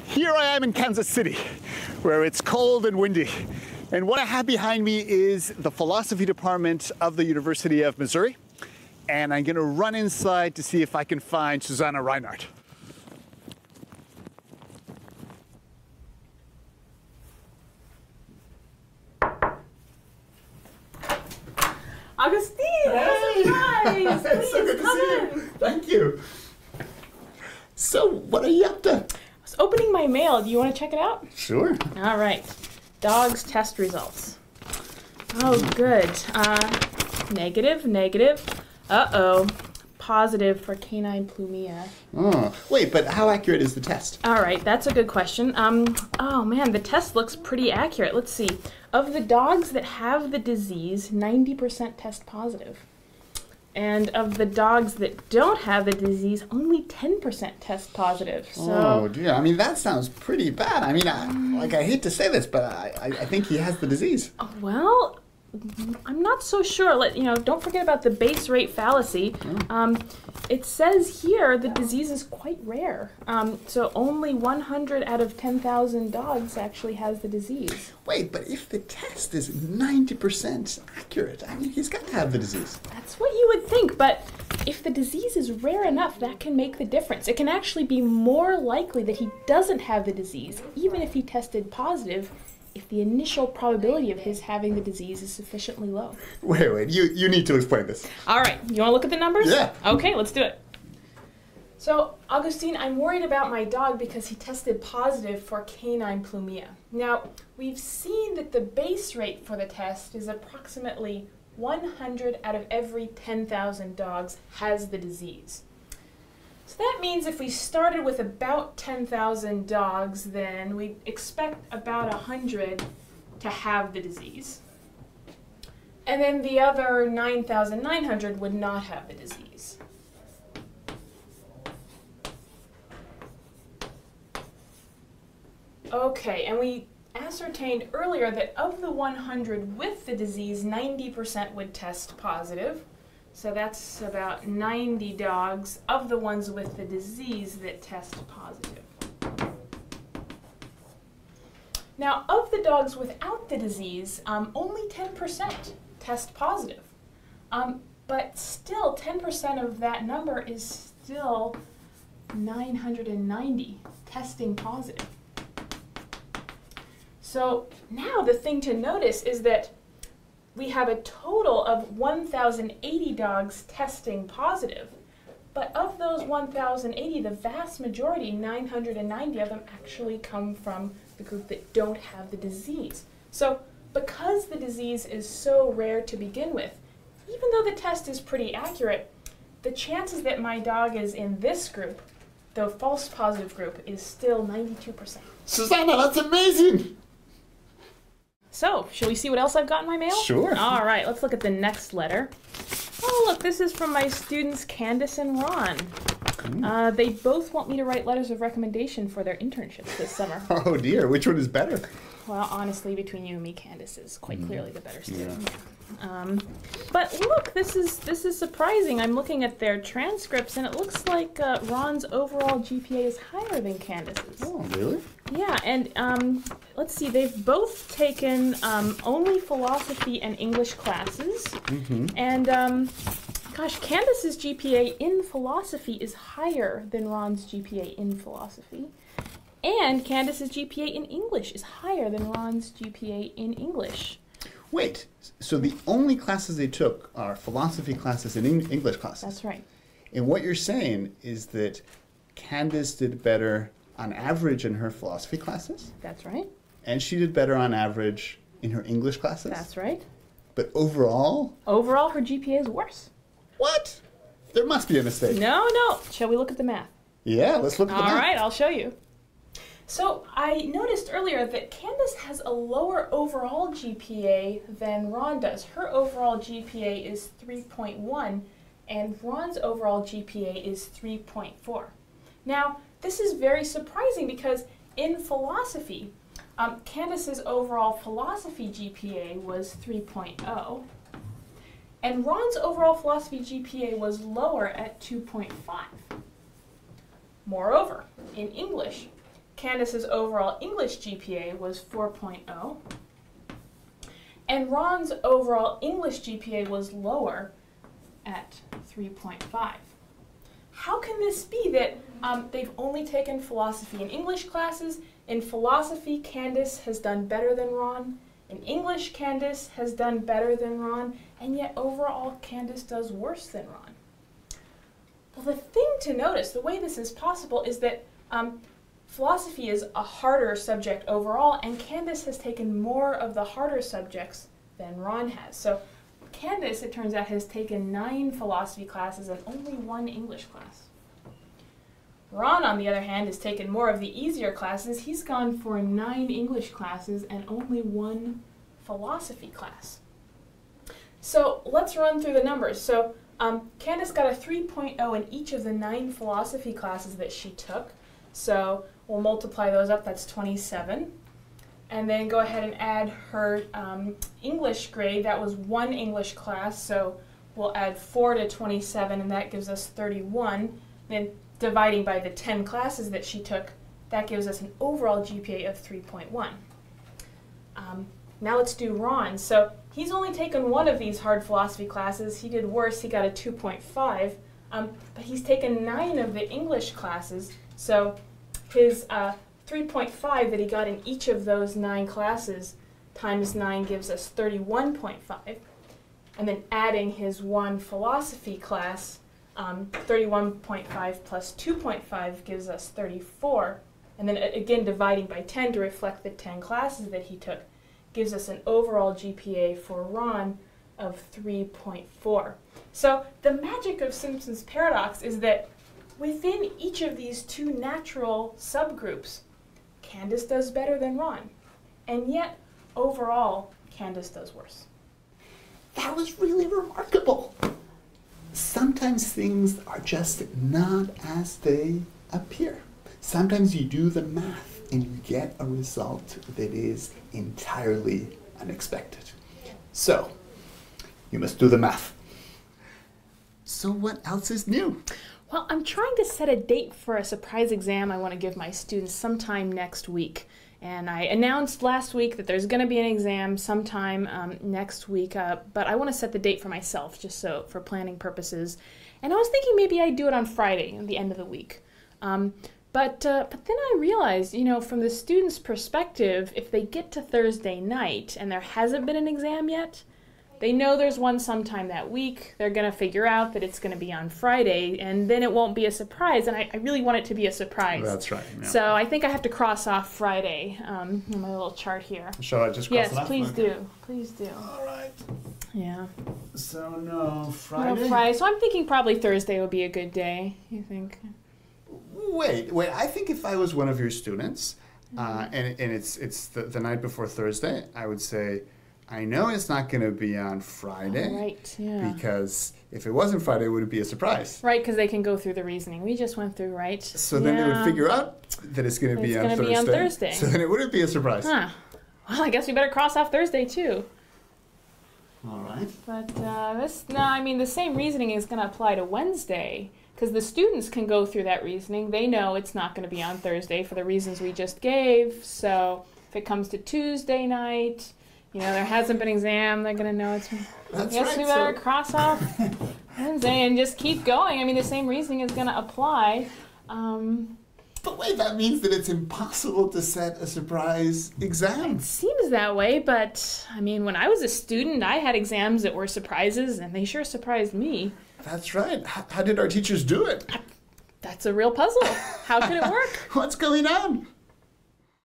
Here I am in Kansas City, where it's cold and windy. And what I have behind me is the philosophy department of the University of Missouri. And I'm gonna run inside to see if I can find Susanna Reinhardt. Augustine, hey. Surprise! It's so good to see you. Thank you. So, what are you up to? I was opening my mail. Do you want to check it out? Sure. All right. Dogs test results. Oh, good. Negative, negative. Uh-oh. Positive for canine plumia. Oh, wait, but how accurate is the test? All right, that's a good question. Oh man, the test looks pretty accurate. Let's see. Of the dogs that have the disease, 90% test positive. And of the dogs that don't have the disease, only 10% test positive. So, oh dear, I mean, that sounds pretty bad. I mean, I hate to say this, but I think he has the disease. Well, I'm not so sure. Don't forget about the base rate fallacy. Oh. It says here the disease is quite rare. So only 100 out of 10,000 dogs actually has the disease. Wait, but if the test is 90% accurate, I mean, he's got to have the disease. That's what you would think, but if the disease is rare enough, that can make the difference. It can actually be more likely that he doesn't have the disease, even if he tested positive, if the initial probability of his having the disease is sufficiently low. Wait, you need to explain this. All right, you want to look at the numbers? Yeah. Okay, let's do it. So, Augustine, I'm worried about my dog because he tested positive for canine plumia. Now, we've seen that the base rate for the test is approximately 100 out of every 10,000 dogs has the disease. So that means if we started with about 10,000 dogs, then we expect about 100 to have the disease. And then the other 9,900 would not have the disease. Okay, and we ascertained earlier that of the 100 with the disease, 90% would test positive. So that's about 90 dogs of the ones with the disease that test positive. Now, of the dogs without the disease, only 10% test positive. But still, 10% of that number is still 990 testing positive. So now the thing to notice is that we have a total of 1,080 dogs testing positive, but of those 1,080, the vast majority, 990 of them, actually come from the group that don't have the disease. So because the disease is so rare to begin with, even though the test is pretty accurate, the chances that my dog is in this group, the false positive group, is still 92%. Susanna, that's amazing! So, shall we see what else I've got in my mail? Sure. All right, let's look at the next letter. Oh, look, this is from my students Candace and Ron. They both want me to write letters of recommendation for their internships this summer. Oh dear, which one is better? Well, honestly, between you and me, Candace is quite clearly the better student. Yeah. But look, this is surprising. I'm looking at their transcripts, and it looks like Ron's overall GPA is higher than Candace's. Oh, really? Yeah, and let's see, they've both taken only philosophy and English classes. And gosh, Candace's GPA in philosophy is higher than Ron's GPA in philosophy. And Candace's GPA in English is higher than Ron's GPA in English. Wait, so the only classes they took are philosophy classes and English classes? That's right. And what you're saying is that Candace did better on average in her philosophy classes? That's right. And she did better on average in her English classes? That's right. But overall? Overall, her GPA is worse. What? There must be a mistake. No. Shall we look at the math? Yeah, let's look at the math. All right, I'll show you. So I noticed earlier that Candace has a lower overall GPA than Ron does. Her overall GPA is 3.1, and Ron's overall GPA is 3.4. Now, this is very surprising because in philosophy, Candace's overall philosophy GPA was 3.0, and Ron's overall philosophy GPA was lower at 2.5. Moreover, in English, Candace's overall English GPA was 4.0, and Ron's overall English GPA was lower at 3.5. How can this be that they've only taken philosophy and English classes? In philosophy, Candace has done better than Ron. In English, Candace has done better than Ron, and yet overall, Candace does worse than Ron. Well, the thing to notice, the way this is possible, is that philosophy is a harder subject overall, and Candace has taken more of the harder subjects than Ron has. So Candace, it turns out, has taken 9 philosophy classes and only 1 English class. Ron, on the other hand, has taken more of the easier classes. He's gone for 9 English classes and only 1 philosophy class. So let's run through the numbers. So Candace got a 3.0 in each of the 9 philosophy classes that she took. So we'll multiply those up, that's 27. And then go ahead and add her English grade. That was 1 English class, so we'll add 4 to 27, and that gives us 31. Then dividing by the 10 classes that she took, that gives us an overall GPA of 3.1. Now let's do Ron. So he's only taken 1 of these hard philosophy classes. He did worse, he got a 2.5, but he's taken 9 of the English classes, so his 3.5 that he got in each of those 9 classes times 9 gives us 31.5. And then adding his 1 philosophy class, 31.5 plus 2.5 gives us 34. And then again dividing by 10 to reflect the 10 classes that he took gives us an overall GPA for Ron of 3.4. So the magic of Simpson's paradox is that within each of these 2 natural subgroups, Candace does better than Ron, and yet overall Candace does worse. That was really remarkable. Sometimes things are just not as they appear. Sometimes you do the math and you get a result that is entirely unexpected. So, you must do the math. So what else is new? Well, I'm trying to set a date for a surprise exam I want to give my students sometime next week. And I announced last week that there's going to be an exam sometime next week, but I want to set the date for myself, just so for planning purposes. And I was thinking maybe I'd do it on Friday, at the end of the week. But then I realized, you know, from the student's perspective, if they get to Thursday night and there hasn't been an exam yet, they know there's one sometime that week. They're going to figure out that it's going to be on Friday, and then it won't be a surprise, and I really want it to be a surprise. That's right. Yeah. So I think I have to cross off Friday on my little chart here. Shall I just cross it off? Yes, please do. Please do. All right. Yeah. So no Friday? No Friday. So I'm thinking probably Thursday would be a good day, you think? Wait. I think if I was one of your students, and it's the night before Thursday, I would say, I know it's not going to be on Friday. Oh, right, yeah. Because if it wasn't Friday, it would be a surprise. Right, because they can go through the reasoning. We just went through, right? So then they would figure out that it's going to be on Thursday. So then it wouldn't be a surprise. Huh. Well, I guess we better cross off Thursday, too. All right. But the same reasoning is going to apply to Wednesday, because the students can go through that reasoning. They know it's not going to be on Thursday for the reasons we just gave. So if it comes to Tuesday night, you know, there hasn't been an exam, they're going to know it's... That's I guess right, we better cross off Wednesday and just keep going. I mean, the same reasoning is going to apply. But wait, that means that it's impossible to set a surprise exam. It seems that way, but, I mean, when I was a student, I had exams that were surprises, and they sure surprised me. That's right. How did our teachers do it? That's a real puzzle. How could it work? What's going on?